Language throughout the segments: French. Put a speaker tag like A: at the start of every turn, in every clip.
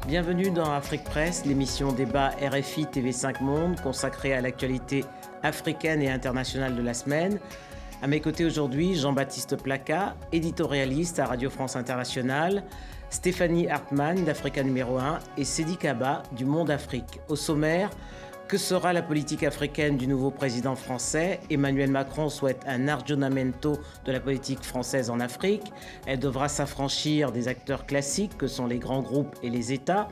A: Bienvenue dans Afrique Presse, l'émission débat RFI TV5 Monde consacrée à l'actualité africaine et internationale de la semaine. À mes côtés aujourd'hui, Jean-Baptiste Placas, éditorialiste à Radio France Internationale, Stéphanie Hartmann d'Africa numéro 1 et Sedi Kaba du Monde Afrique. Au sommaire, que sera la politique africaine du nouveau président français? Emmanuel Macron souhaite un aggiornamento de la politique française en Afrique. Elle devra s'affranchir des acteurs classiques que sont les grands groupes et les États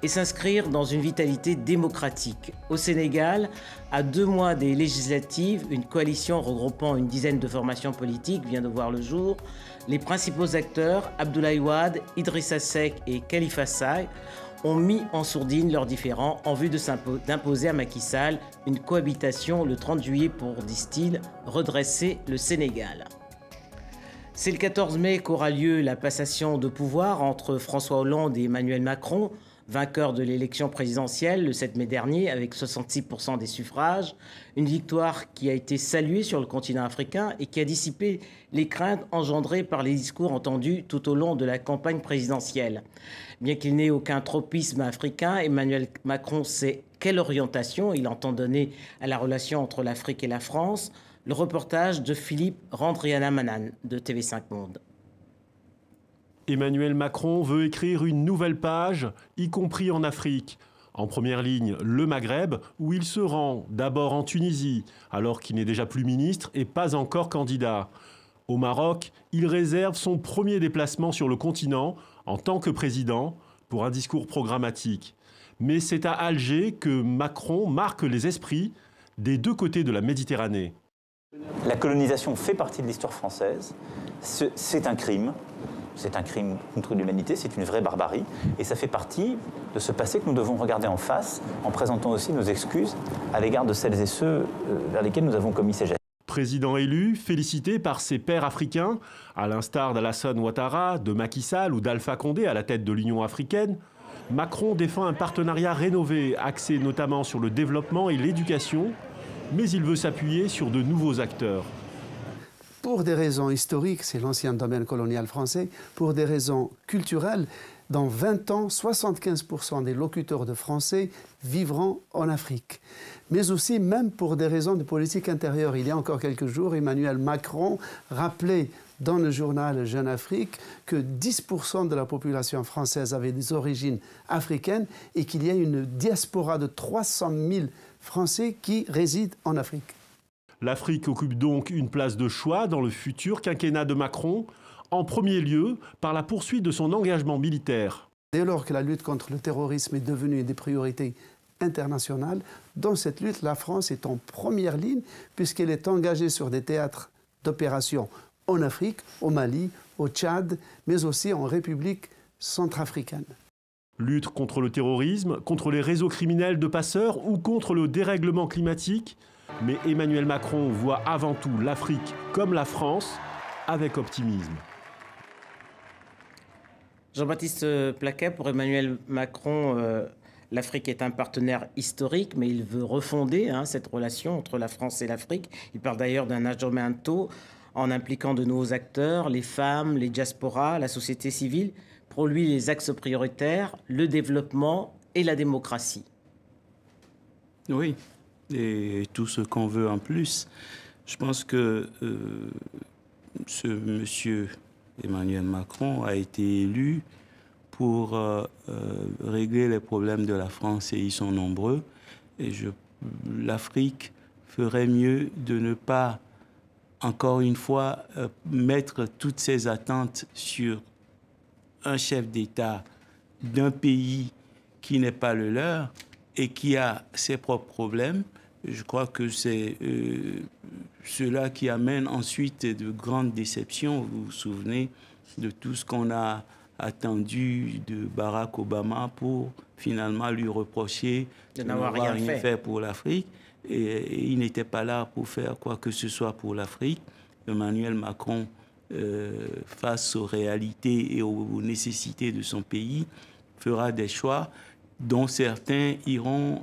A: et s'inscrire dans une vitalité démocratique. Au Sénégal, à 2 mois des législatives, une coalition regroupant une dizaine de formations politiques vient de voir le jour. Les principaux acteurs, Abdoulaye Wade, Idrissa Seck et Khalifa Sall, ont mis en sourdine leurs différends en vue d'imposer à Macky Sall une cohabitation le 30 juillet pour, disent-ils, redresser le Sénégal. C'est le 14 mai qu'aura lieu la passation de pouvoir entre François Hollande et Emmanuel Macron, vainqueur de l'élection présidentielle le 7 mai dernier avec 66% des suffrages. Une victoire qui a été saluée sur le continent africain et qui a dissipé les craintes engendrées par les discours entendus tout au long de la campagne présidentielle. Bien qu'il n'ait aucun tropisme africain, Emmanuel Macron sait quelle orientation il entend donner à la relation entre l'Afrique et la France. Le reportage de Philippe Randrianamanan de TV5 Monde.
B: Emmanuel Macron veut écrire une nouvelle page, y compris en Afrique. En première ligne, le Maghreb, où il se rend d'abord en Tunisie, alors qu'il n'est déjà plus ministre et pas encore candidat. Au Maroc, il réserve son premier déplacement sur le continent en tant que président pour un discours programmatique. Mais c'est à Alger que Macron marque les esprits des deux côtés de la Méditerranée.
C: La colonisation fait partie de l'histoire française. C'est un crime. C'est un crime contre l'humanité, c'est une vraie barbarie. Et ça fait partie de ce passé que nous devons regarder en face, en présentant aussi nos excuses à l'égard de celles et ceux vers lesquels nous avons commis ces gestes.
B: Président élu, félicité par ses pairs africains, à l'instar d'Alassane Ouattara, de Macky Sall ou d'Alpha Condé à la tête de l'Union africaine, Macron défend un partenariat rénové, axé notamment sur le développement et l'éducation, mais il veut s'appuyer sur de nouveaux acteurs.
D: Pour des raisons historiques, c'est l'ancien domaine colonial français, pour des raisons culturelles, dans 20 ans, 75% des locuteurs de français vivront en Afrique. Mais aussi, même pour des raisons de politique intérieure. Il y a encore quelques jours, Emmanuel Macron rappelait dans le journal Jeune Afrique que 10% de la population française avait des origines africaines et qu'il y a une diaspora de 300 000 Français qui résident en Afrique.
B: L'Afrique occupe donc une place de choix dans le futur quinquennat de Macron, en premier lieu par la poursuite de son engagement militaire.
D: Dès lors que la lutte contre le terrorisme est devenue une des priorités internationales, dans cette lutte, la France est en première ligne puisqu'elle est engagée sur des théâtres d'opération en Afrique, au Mali, au Tchad, mais aussi en République centrafricaine.
B: Lutte contre le terrorisme, contre les réseaux criminels de passeurs ou contre le dérèglement climatique. Mais Emmanuel Macron voit avant tout l'Afrique comme la France, avec optimisme.
A: Jean-Baptiste Placas, pour Emmanuel Macron, l'Afrique est un partenaire historique, mais il veut refonder cette relation entre la France et l'Afrique. Il parle d'ailleurs d'un aggiornamento en impliquant de nouveaux acteurs, les femmes, les diasporas, la société civile. Pour lui, les axes prioritaires, le développement et la démocratie.
E: Oui. Et tout ce qu'on veut en plus. Je pense que ce monsieur Emmanuel Macron a été élu pour régler les problèmes de la France et ils sont nombreux. Et l'Afrique ferait mieux de ne pas, encore une fois, mettre toutes ses attentes sur un chef d'État d'un pays qui n'est pas le leur et qui a ses propres problèmes. Je crois que c'est cela qui amène ensuite de grandes déceptions. Vous vous souvenez de tout ce qu'on a attendu de Barack Obama pour finalement lui reprocher de n'avoir rien fait pour l'Afrique. Et il n'était pas là pour faire quoi que ce soit pour l'Afrique. Emmanuel Macron, face aux réalités et aux nécessités de son pays, fera des choix dont certains iront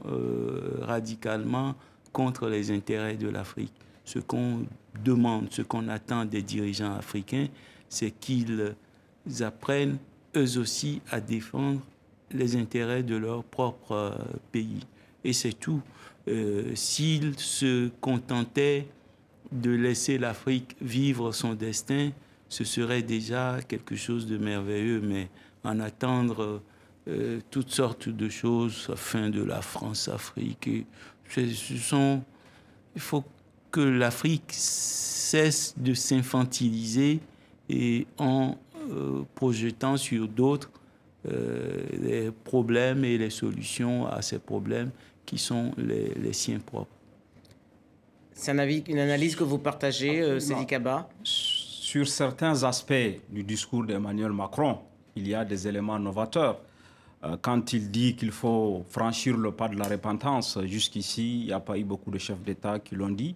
E: radicalement contre les intérêts de l'Afrique. Ce qu'on demande, ce qu'on attend des dirigeants africains, c'est qu'ils apprennent eux aussi à défendre les intérêts de leur propre pays. Et c'est tout. S'ils se contentaient de laisser l'Afrique vivre son destin, ce serait déjà quelque chose de merveilleux. Mais en attendre toutes sortes de choses, la fin de la France-Afrique, il faut que l'Afrique cesse de s'infantiliser et en projetant sur d'autres les problèmes et les solutions à ces problèmes qui sont les siens propres.
A: C'est une analyse que vous partagez, Seydi Kaba?
F: Sur certains aspects du discours d'Emmanuel Macron, il y a des éléments novateurs. Quand il dit qu'il faut franchir le pas de la repentance, jusqu'ici, il n'y a pas eu beaucoup de chefs d'État qui l'ont dit.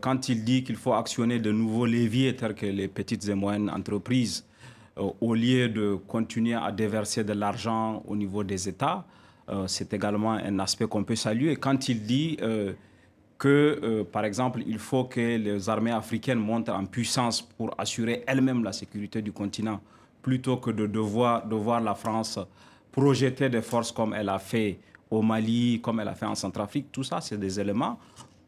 F: Quand il dit qu'il faut actionner de nouveaux leviers tels que les petites et moyennes entreprises, au lieu de continuer à déverser de l'argent au niveau des États, c'est également un aspect qu'on peut saluer. Quand il dit par exemple, il faut que les armées africaines montent en puissance pour assurer elles-mêmes la sécurité du continent, plutôt que de voir la France projeter des forces comme elle a fait au Mali, comme elle a fait en Centrafrique. Tout ça, c'est des éléments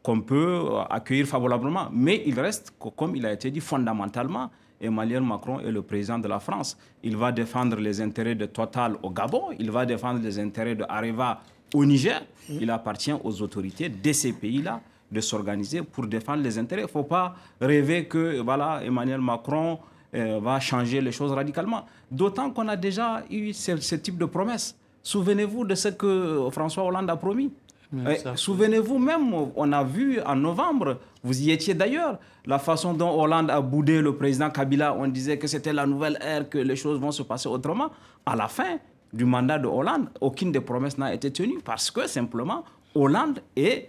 F: qu'on peut accueillir favorablement. Mais il reste, comme il a été dit, fondamentalement, Emmanuel Macron est le président de la France. Il va défendre les intérêts de Total au Gabon, il va défendre les intérêts de Areva au Niger. Il appartient aux autorités de ces pays-là de s'organiser pour défendre les intérêts. Il ne faut pas rêver que voilà, Emmanuel Macron va changer les choses radicalement. D'autant qu'on a déjà eu ce type de promesses. Souvenez-vous de ce que François Hollande a promis. Souvenez-vous même, on a vu en novembre, vous y étiez d'ailleurs, la façon dont Hollande a boudé le président Kabila. On disait que c'était la nouvelle ère, que les choses vont se passer autrement. À la fin du mandat de Hollande, aucune des promesses n'a été tenue parce que simplement Hollande est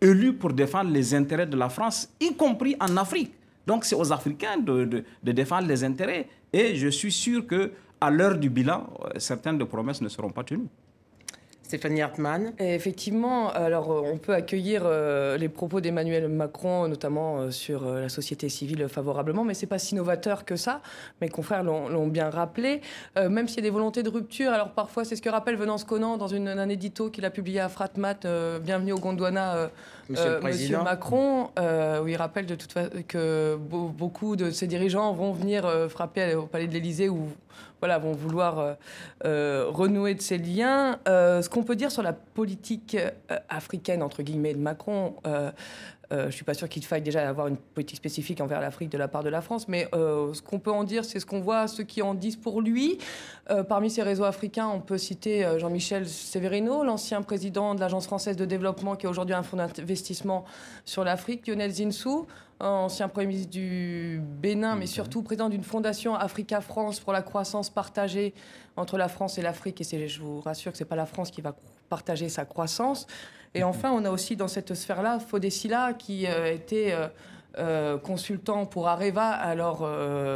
F: élu pour défendre les intérêts de la France, y compris en Afrique. Donc c'est aux Africains de défendre les intérêts. Et je suis sûr qu'à l'heure du bilan, certaines des promesses ne seront pas tenues.
A: Stéphanie Hartmann.
G: Et effectivement, alors on peut accueillir les propos d'Emmanuel Macron, notamment sur la société civile favorablement, mais c'est pas si novateur que ça. Mes confrères l'ont bien rappelé. Même s'il y a des volontés de rupture, alors parfois c'est ce que rappelle Venance Conan dans un édito qu'il a publié à Fratmat, Bienvenue au Gondwana, Monsieur Macron, où il rappelle de toute façon que beaucoup de ses dirigeants vont venir frapper au Palais de l'Élysée ou voilà, vont vouloir renouer de ces liens. Ce qu'on peut dire sur la politique africaine, entre guillemets, de Macron, je ne suis pas sûr qu'il faille déjà avoir une politique spécifique envers l'Afrique de la part de la France, mais ce qu'on peut en dire, c'est ce qu'on voit, ceux qui en disent pour lui. Parmi ces réseaux africains, on peut citer Jean-Michel Severino, l'ancien président de l'Agence française de développement, qui est aujourd'hui un fonds d'investissement sur l'Afrique, Lionel Zinsou, ancien Premier ministre du Bénin, mais surtout président d'une fondation Africa-France pour la croissance partagée entre la France et l'Afrique. Et je vous rassure que ce n'est pas la France qui va partager sa croissance. Et enfin, on a aussi dans cette sphère-là Fodé Silla, qui était consultant pour Areva, alors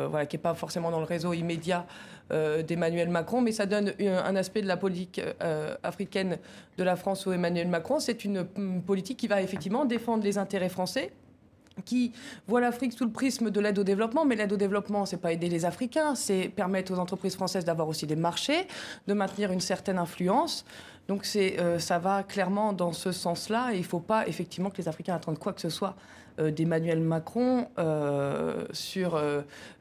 G: voilà, qui n'est pas forcément dans le réseau immédiat d'Emmanuel Macron, mais ça donne un aspect de la politique africaine de la France où Emmanuel Macron, c'est une politique qui va effectivement défendre les intérêts français, qui voit l'Afrique sous le prisme de l'aide au développement. Mais l'aide au développement, c'est pas aider les Africains, c'est permettre aux entreprises françaises d'avoir aussi des marchés, de maintenir une certaine influence. Donc ça va clairement dans ce sens-là. Et il ne faut pas effectivement que les Africains attendent quoi que ce soit d'Emmanuel Macron sur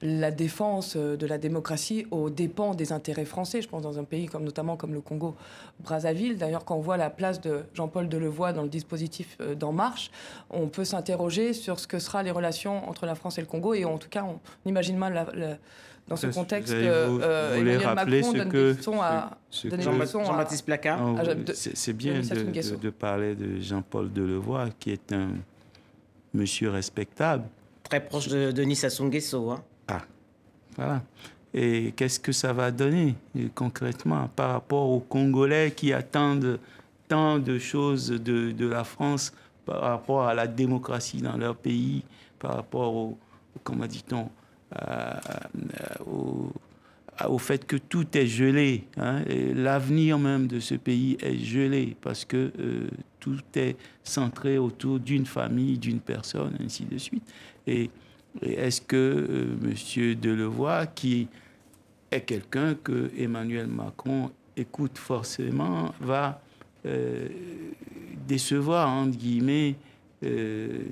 G: la défense de la démocratie aux dépens des intérêts français. Je pense dans un pays notamment comme le Congo-Brazzaville. D'ailleurs, quand on voit la place de Jean-Paul Delevoye dans le dispositif d'En Marche, on peut s'interroger sur ce que sera les relations entre la France et le Congo. Et en tout cas, on imagine mal dans ce contexte Emmanuel Macron donne des leçons à
A: Jean-Baptiste Placard.
E: C'est bien de parler de Jean-Paul Delevoye, qui est un monsieur respectable.
A: Très proche de Denis Sassou Nguesso. Hein.
E: Ah, voilà. Et qu'est-ce que ça va donner concrètement par rapport aux Congolais qui attendent tant de choses de la France, par rapport à la démocratie dans leur pays, par rapport comment dit-on, au fait que tout est gelé. Hein, l'avenir même de ce pays est gelé parce que tout est centré autour d'une famille, d'une personne, ainsi de suite. Et est-ce que M. Delevoye, qui est quelqu'un que Emmanuel Macron écoute forcément, va décevoir, entre guillemets,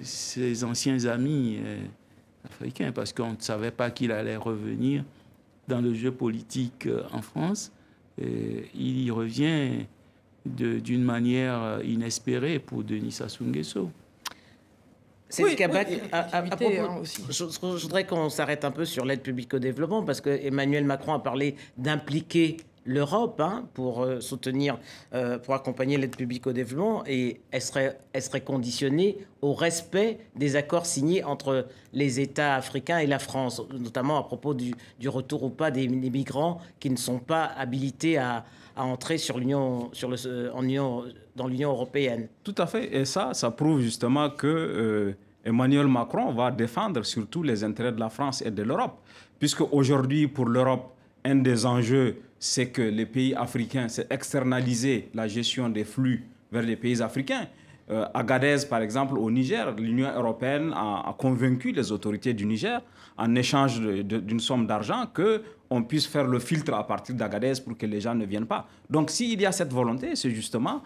E: ses anciens amis africains, parce qu'on ne savait pas qu'il allait revenir dans le jeu politique en France. Il y revient d'une manière inespérée pour Denis Sassou Nguesso.
A: Oui, je voudrais qu'on s'arrête un peu sur l'aide publique au développement, parce que Emmanuel Macron a parlé d'impliquer l'Europe pour soutenir, pour accompagner l'aide publique au développement, et elle serait conditionnée au respect des accords signés entre les États africains et la France, notamment à propos du retour ou pas des migrants qui ne sont pas habilités à entrer dans l'Union européenne.
F: Tout à fait, et ça prouve justement que Emmanuel Macron va défendre surtout les intérêts de la France et de l'Europe, puisque aujourd'hui pour l'Europe, un des enjeux, c'est que les pays africains, c'est externaliser la gestion des flux vers les pays africains. Agadez, par exemple, au Niger, l'Union européenne a convaincu les autorités du Niger, en échange d'une somme d'argent, qu'on puisse faire le filtre à partir d'Agadez pour que les gens ne viennent pas. Donc s'il y a cette volonté, c'est justement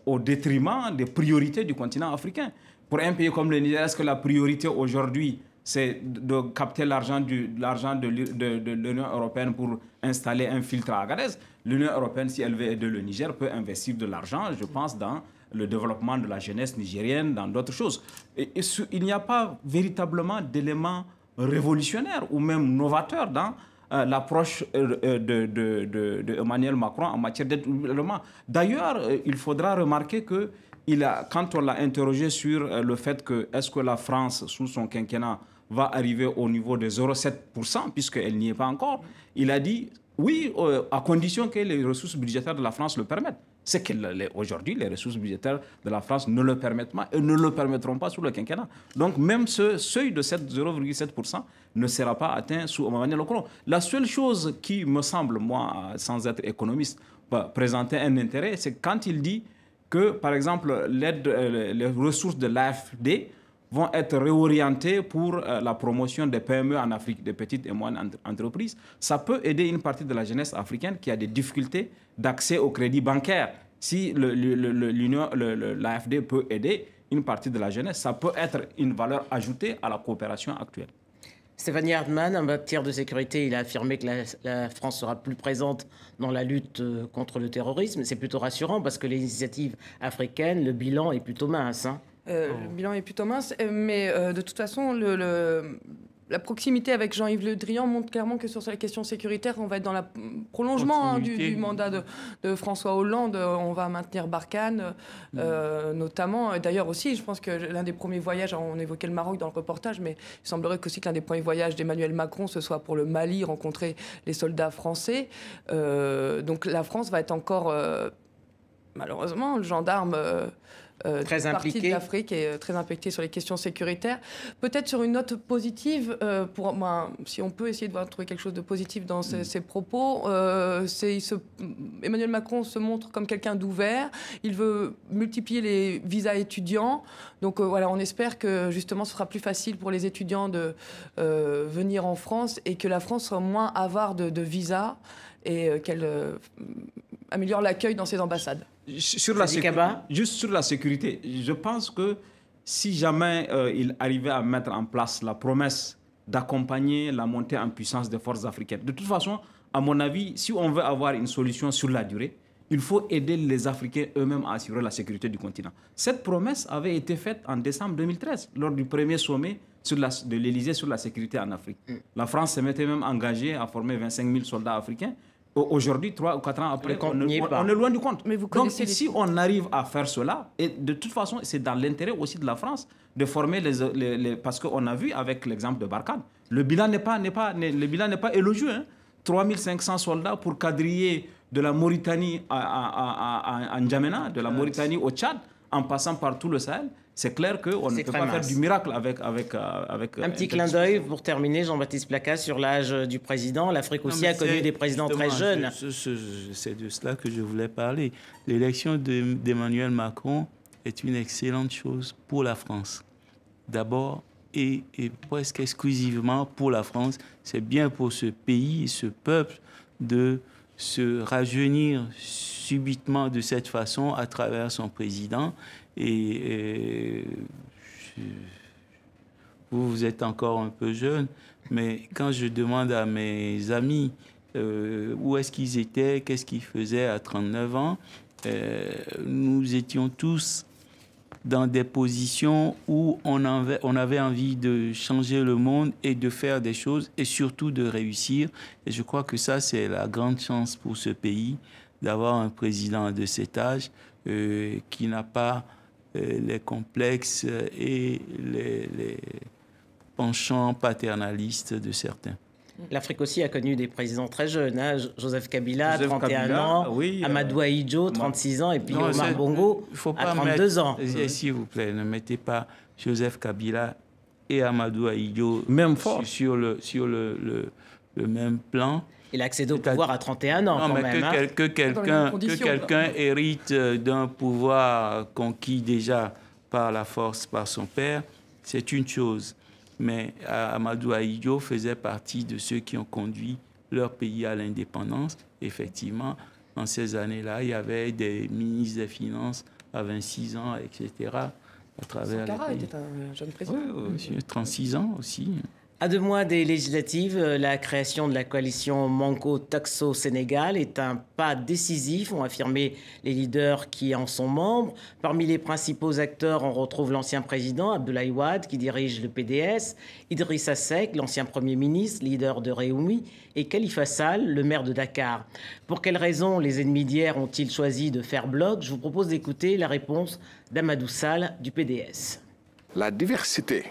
F: au détriment des priorités du continent africain. Pour un pays comme le Niger, est-ce que la priorité aujourd'hui, c'est de capter l'argent de l'Union européenne pour installer un filtre à Agadez? L'Union européenne, si elle veut aider le Niger, peut investir de l'argent, je pense, dans le développement de la jeunesse nigérienne, dans d'autres choses. Et il n'y a pas véritablement d'éléments révolutionnaires ou même novateurs dans l'approche de Emmanuel Macron en matière d'aide au développement. D'ailleurs, il faudra remarquer que quand on l'a interrogé sur le fait que est-ce que la France, sous son quinquennat, va arriver au niveau de 0,7%, puisqu'elle n'y est pas encore, il a dit oui, à condition que les ressources budgétaires de la France le permettent. C'est qu'aujourd'hui, les ressources budgétaires de la France ne le permettent pas et ne le permettront pas sous le quinquennat. Donc même ce seuil de 0,7% ne sera pas atteint sous Emmanuel Macron. La seule chose qui me semble, moi, sans être économiste, présenter un intérêt, c'est quand il dit que, par exemple, les ressources de l'AFD vont être réorientées pour la promotion des PME en Afrique, des petites et moyennes entreprises. Ça peut aider une partie de la jeunesse africaine qui a des difficultés d'accès au crédit bancaire. Si l'AFD peut aider une partie de la jeunesse, ça peut être une valeur ajoutée à la coopération actuelle.
A: Stéphanie Hartmann, en matière de sécurité, il a affirmé que la France sera plus présente dans la lutte contre le terrorisme. C'est plutôt rassurant parce que les initiatives africaines, le bilan est plutôt mince.
G: Le bilan est plutôt mince, mais de toute façon, la proximité avec Jean-Yves Le Drian montre clairement que sur la question sécuritaire, on va être dans le prolongement du mandat de François Hollande. On va maintenir Barkhane, notamment. D'ailleurs aussi, je pense que l'un des premiers voyages, on évoquait le Maroc dans le reportage, mais il semblerait qu'aussi que l'un des premiers voyages d'Emmanuel Macron, ce soit pour le Mali, rencontrer les soldats français. Donc la France va être encore, malheureusement, le gendarme...
A: très impliqué
G: de l'Afrique et très impliqué sur les questions sécuritaires. Peut-être sur une note positive, si on peut essayer de trouver quelque chose de positif dans ces propos, Emmanuel Macron se montre comme quelqu'un d'ouvert. Il veut multiplier les visas étudiants. Donc voilà, on espère que justement ce sera plus facile pour les étudiants de venir en France et que la France sera moins avare de visas et qu'elle améliore l'accueil dans ses ambassades.
F: Juste sur la sécurité, je pense que si jamais il arrivait à mettre en place la promesse d'accompagner la montée en puissance des forces africaines, de toute façon, à mon avis, si on veut avoir une solution sur la durée, il faut aider les Africains eux-mêmes à assurer la sécurité du continent. Cette promesse avait été faite en décembre 2013, lors du premier sommet de l'Élysée sur la sécurité en Afrique. La France s'était même engagée à former 25 000 soldats africains. Aujourd'hui, 3 ou 4 ans après, on est loin du compte. Mais donc, si on arrive à faire cela, et de toute façon, c'est dans l'intérêt aussi de la France de former parce qu'on a vu avec l'exemple de Barkhane, le bilan n'est pas élogieux. 3500 soldats pour quadriller de la Mauritanie à N'Djamena, de la Mauritanie au Tchad, en passant par tout le Sahel. C'est clair qu'on ne peut pas faire du miracle avec
A: un petit clin d'œil pour terminer, Jean-Baptiste Placas, sur l'âge du président. L'Afrique aussi a connu des présidents très jeunes.
E: C'est de cela que je voulais parler. L'élection d'Emmanuel Macron est une excellente chose pour la France. D'abord, et presque exclusivement pour la France, c'est bien pour ce pays et ce peuple de se rajeunir subitement de cette façon à travers son président. Et vous êtes encore un peu jeune, mais quand je demande à mes amis où est-ce qu'ils étaient, qu'est-ce qu'ils faisaient à 39 ans, nous étions tous dans des positions où on avait envie de changer le monde et de faire des choses et surtout de réussir. Et je crois que ça, c'est la grande chance pour ce pays d'avoir un président de cet âge qui n'a pas les complexes et les penchants paternalistes de certains.
A: L'Afrique aussi a connu des présidents très jeunes. Hein. Joseph Kabila, 31 ans, oui, Amadou Ahidjo, 36 ans, et puis Omar Bongo, à 32 ans.
E: S'il vous plaît, ne mettez pas Joseph Kabila et Amadou Ahidjo sur le même plan.
A: Il a accédé au pouvoir à 31 ans,
E: non,
A: quand
E: mais
A: même.
E: Que quelqu'un hérite d'un pouvoir conquis déjà par la force, par son père, c'est une chose. Mais Amadou Ahidjo faisait partie de ceux qui ont conduit leur pays à l'indépendance. Effectivement, en ces années-là, il y avait des ministres des Finances à 26 ans, etc. à travers
G: Sankara
E: les pays.
G: était un jeune président.
E: Oui, 36 ans aussi.
A: À 2 mois des législatives, la création de la coalition Manko-Taxo Sénégal est un pas décisif, ont affirmé les leaders qui en sont membres. Parmi les principaux acteurs, on retrouve l'ancien président Abdoulaye Wade qui dirige le PDS, Idrissa Seck, l'ancien Premier ministre, leader de Rewmi, et Khalifa Sall, le maire de Dakar. Pour quelles raisons les ennemis d'hier ont-ils choisi de faire bloc? Je vous propose d'écouter la réponse d'Amadou Sall du PDS.
H: La diversité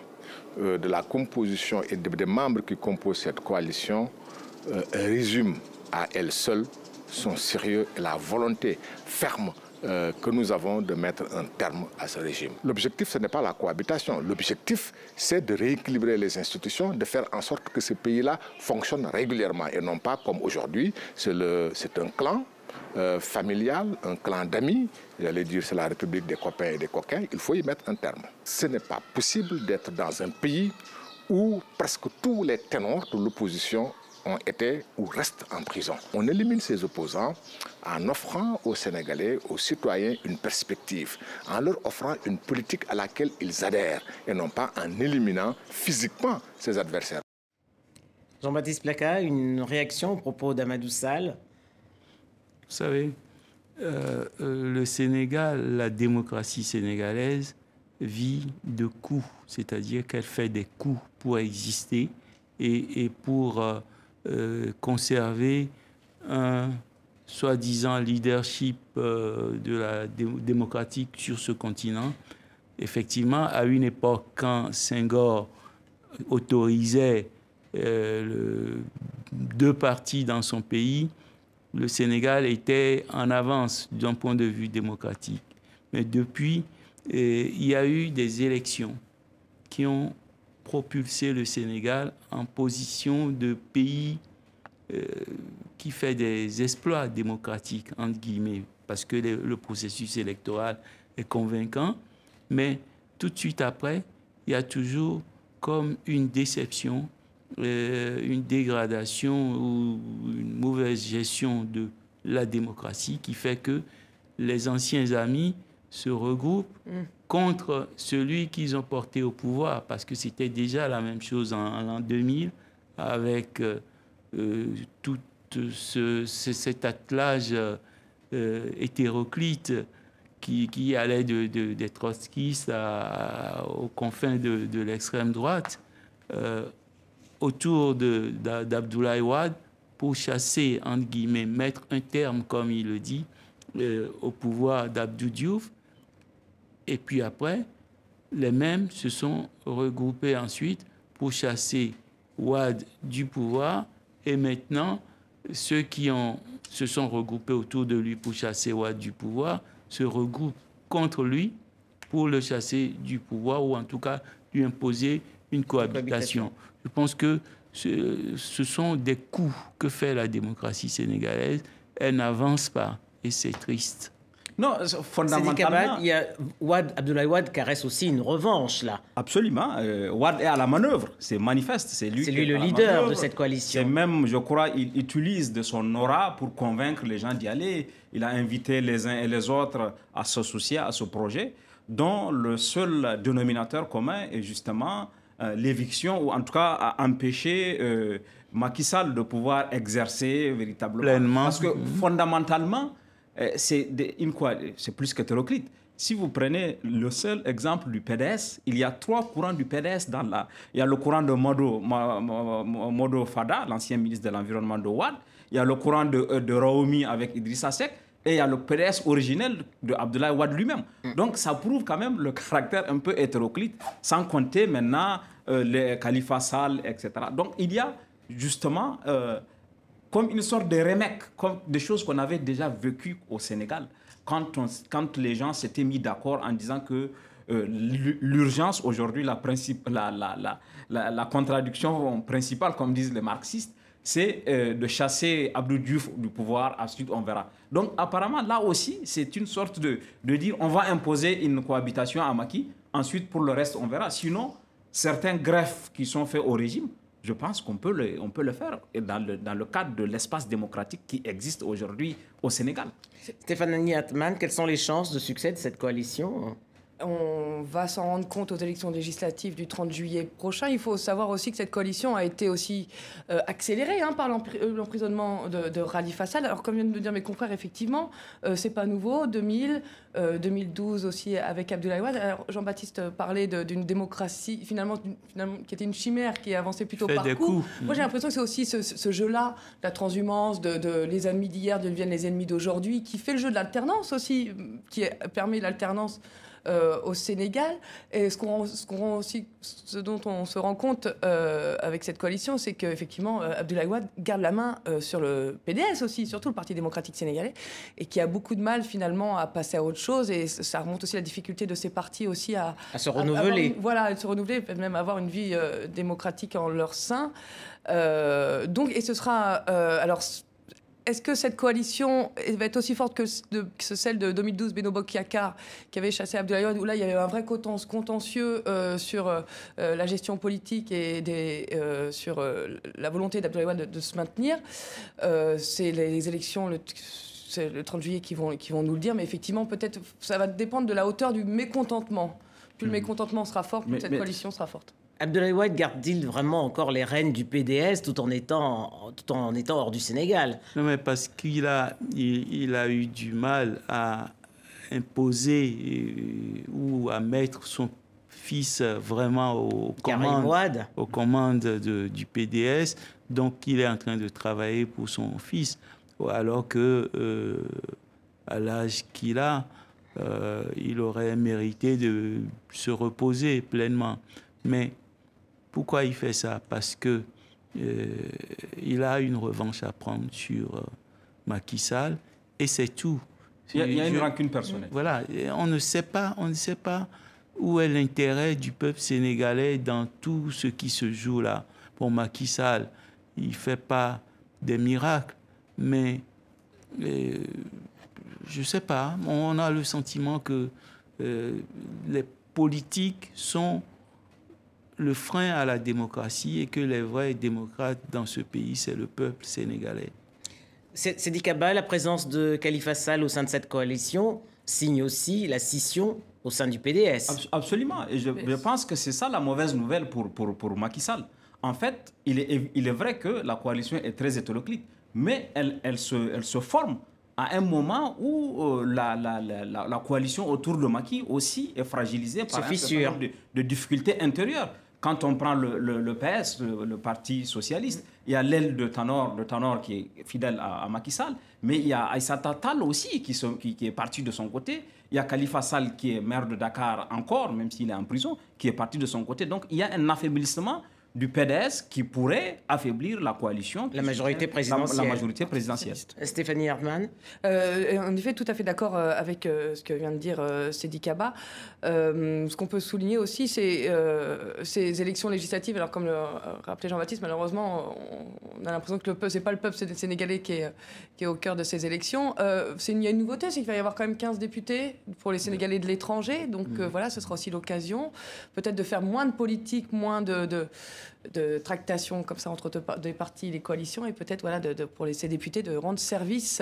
H: de la composition et des membres qui composent cette coalition résume à elle seule son sérieux et la volonté ferme que nous avons de mettre un terme à ce régime. L'objectif, ce n'est pas la cohabitation. L'objectif, c'est de rééquilibrer les institutions, de faire en sorte que ce pays-là fonctionne régulièrement et non pas comme aujourd'hui, c'est un clan familial, un clan d'amis, j'allais dire c'est la République des copains et des coquins, il faut y mettre un terme. Ce n'est pas possible d'être dans un pays où presque tous les ténors de l'opposition ont été ou restent en prison. On élimine ces opposants en offrant aux Sénégalais, aux citoyens, une perspective, en leur offrant une politique à laquelle ils adhèrent et non pas en éliminant physiquement ses adversaires.
A: Jean-Baptiste Plaka, une réaction au propos d'Amadou Sall?
E: Vous savez, le Sénégal, la démocratie sénégalaise vit de coups, c'est-à-dire qu'elle fait des coups pour exister et pour conserver un soi-disant leadership de la démocratique sur ce continent. Effectivement, à une époque, quand Senghor autorisait 2 partis dans son pays, le Sénégal était en avance d'un point de vue démocratique. Mais depuis, il y a eu des élections qui ont propulsé le Sénégal en position de pays qui fait des exploits démocratiques, entre guillemets, parce que le processus électoral est convaincant. Mais tout de suite après, il y a toujours comme une déception, une dégradation ou une mauvaise gestion de la démocratie qui fait que les anciens amis se regroupent contre celui qu'ils ont porté au pouvoir, parce que c'était déjà la même chose en l'an 2000 avec tout cet attelage hétéroclite qui allait des trotskistes aux confins de l'extrême droite autour d'Abdoulaye Wade pour chasser, entre guillemets, mettre un terme, comme il le dit, au pouvoir d'Abdou Diouf. Et puis après, les mêmes se sont regroupés ensuite pour chasser Wade du pouvoir. Et maintenant, ceux qui se sont regroupés autour de lui pour chasser Wade du pouvoir se regroupent contre lui pour le chasser du pouvoir, ou en tout cas lui imposer une cohabitation. Je pense que ce sont des coups que fait la démocratie sénégalaise. Elle n'avance pas et c'est triste.
F: Non, fondamentalement...
A: Il y a Abdoulaye Wade caresse aussi une revanche, là.
F: Absolument. Wade est à la manœuvre, c'est manifeste. C'est lui
A: le leader de cette coalition.
F: Et même, je crois, il utilise de son aura pour convaincre les gens d'y aller. Il a invité les uns et les autres à s'associer à ce projet, dont le seul dénominateur commun est justement l'éviction, ou en tout cas à empêcher Macky Sall de pouvoir exercer véritablement.
E: Pleinement.
F: Parce que fondamentalement, c'est plus qu'hétéroclite. Si vous prenez le seul exemple du PDS, il y a 3 courants du PDS dans la... Il y a le courant de Modo Fada, l'ancien ministre de l'Environnement de Wade. Il y a le courant de Raoumi avec Idrissa Seck. Et il y a le PDS originel de Abdoulaye Wade lui-même. Donc ça prouve quand même le caractère un peu hétéroclite, sans compter maintenant les Khalifa Sall, etc. Donc il y a justement comme une sorte de remake, comme des choses qu'on avait déjà vécues au Sénégal, quand les gens s'étaient mis d'accord en disant que l'urgence aujourd'hui, la contradiction principale, comme disent les marxistes, c'est de chasser Abdou Diouf du pouvoir, ensuite on verra. Donc apparemment, là aussi, c'est une sorte de dire on va imposer une cohabitation à Macky, ensuite pour le reste on verra. Sinon, certains greffes qui sont faits au régime, je pense qu'on peut le faire dans le cadre de l'espace démocratique qui existe aujourd'hui au Sénégal.
A: Stéphanie Atman, quelles sont les chances de succès de cette coalition ?
G: On va s'en rendre compte aux élections législatives du 30 juillet prochain. Il faut savoir aussi que cette coalition a été aussi accélérée par l'emprisonnement de Khalifa Sall. Alors, comme viennent de le dire mes confrères, effectivement, c'est pas nouveau. 2012 aussi avec Abdoulaye Wade. Alors, Jean-Baptiste parlait d'une démocratie finalement qui était une chimère qui avançait plutôt par coups. Moi, j'ai l'impression que c'est aussi ce jeu-là, la transhumance, de les ennemis d'hier deviennent les ennemis d'aujourd'hui, qui fait le jeu de l'alternance aussi, qui permet l'alternance au Sénégal. Et ce dont on se rend compte avec cette coalition, c'est qu'effectivement, Abdoulaye Wade garde la main sur le PDS aussi, surtout le Parti démocratique sénégalais, et qui a beaucoup de mal finalement à passer à autre chose. Et ça remonte aussi à la difficulté de ces partis aussi à
A: se renouveler.
G: À se renouveler, peut-être même avoir une vie démocratique en leur sein. Et ce sera... alors, est-ce que cette coalition va être aussi forte que celle de 2012, Beno Bokk Yakaar, qui avait chassé Abdoulaye Wade, où là, il y avait un vrai contentieux sur la gestion politique et sur la volonté d'Abdoulaye Wade de se maintenir. C'est les élections, c'est le 30 juillet qui vont nous le dire, mais effectivement, peut-être, ça va dépendre de la hauteur du mécontentement. Plus le mécontentement sera fort, plus cette coalition sera forte.
A: Abdoulaye Wade garde-t-il vraiment encore les rênes du PDS tout en étant hors du Sénégal?
E: Non, mais parce qu'il a eu du mal à imposer ou à mettre son fils vraiment aux commandes du PDS. Donc, il est en train de travailler pour son fils. Alors que, à l'âge qu'il a, il aurait mérité de se reposer pleinement. Mais pourquoi il fait ça? Parce que il a une revanche à prendre sur Macky Sall et c'est tout.
F: Il y a une rancune personnelle.
E: Voilà, on ne sait pas où est l'intérêt du peuple sénégalais dans tout ce qui se joue là. Pour Macky Sall, il fait pas des miracles, mais je sais pas. On a le sentiment que les politiques sont le frein à la démocratie et que les vrais démocrates dans ce pays, c'est le peuple sénégalais.
A: Seydi Kaba, la présence de Khalifa Sall au sein de cette coalition signe aussi la scission au sein du PDS.
F: Absolument. Et je pense que c'est ça la mauvaise nouvelle pour Macky Sall. En fait, il est vrai que la coalition est très hétéroclite, mais elle se forme à un moment où la coalition autour de Macky aussi est fragilisée par un certain nombre de difficultés intérieures. Quand on prend le PS, le Parti socialiste, il y a l'aile de Tanor qui est fidèle à Macky Sall, mais il y a Aïssata Tall aussi qui est parti de son côté. Il y a Khalifa Sall qui est maire de Dakar encore, même s'il est en prison, qui est parti de son côté. Donc il y a un affaiblissement du PDS qui pourrait affaiblir la coalition.
A: La majorité présidentielle.
F: La majorité présidentielle.
A: Stéphanie Hartmann.
G: En effet, tout à fait d'accord avec ce que vient de dire Seydi Kaba. Ce qu'on peut souligner aussi, c'est ces élections législatives. Alors, comme le rappelait Jean-Baptiste, malheureusement, on a l'impression que c'est pas le peuple sénégalais qui est au cœur de ces élections. Il y a une nouveauté, c'est qu'il va y avoir quand même 15 députés pour les Sénégalais de l'étranger. Donc voilà, ce sera aussi l'occasion peut-être de faire moins de politique, moins de tractation comme ça entre des partis, les coalitions, et peut-être voilà, pour ces députés de rendre service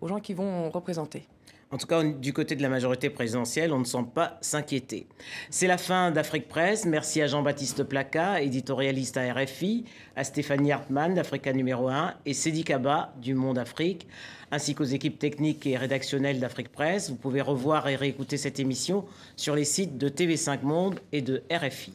G: aux gens qui vont représenter.
A: En tout cas, du côté de la majorité présidentielle, on ne semble pas s'inquiéter. C'est la fin d'Afrique Presse. Merci à Jean-Baptiste Placa, éditorialiste à RFI, à Stéphanie Hartmann d'Africa numéro 1 et Seydi Kaba du Monde Afrique, ainsi qu'aux équipes techniques et rédactionnelles d'Afrique Presse. Vous pouvez revoir et réécouter cette émission sur les sites de TV5 Monde et de RFI.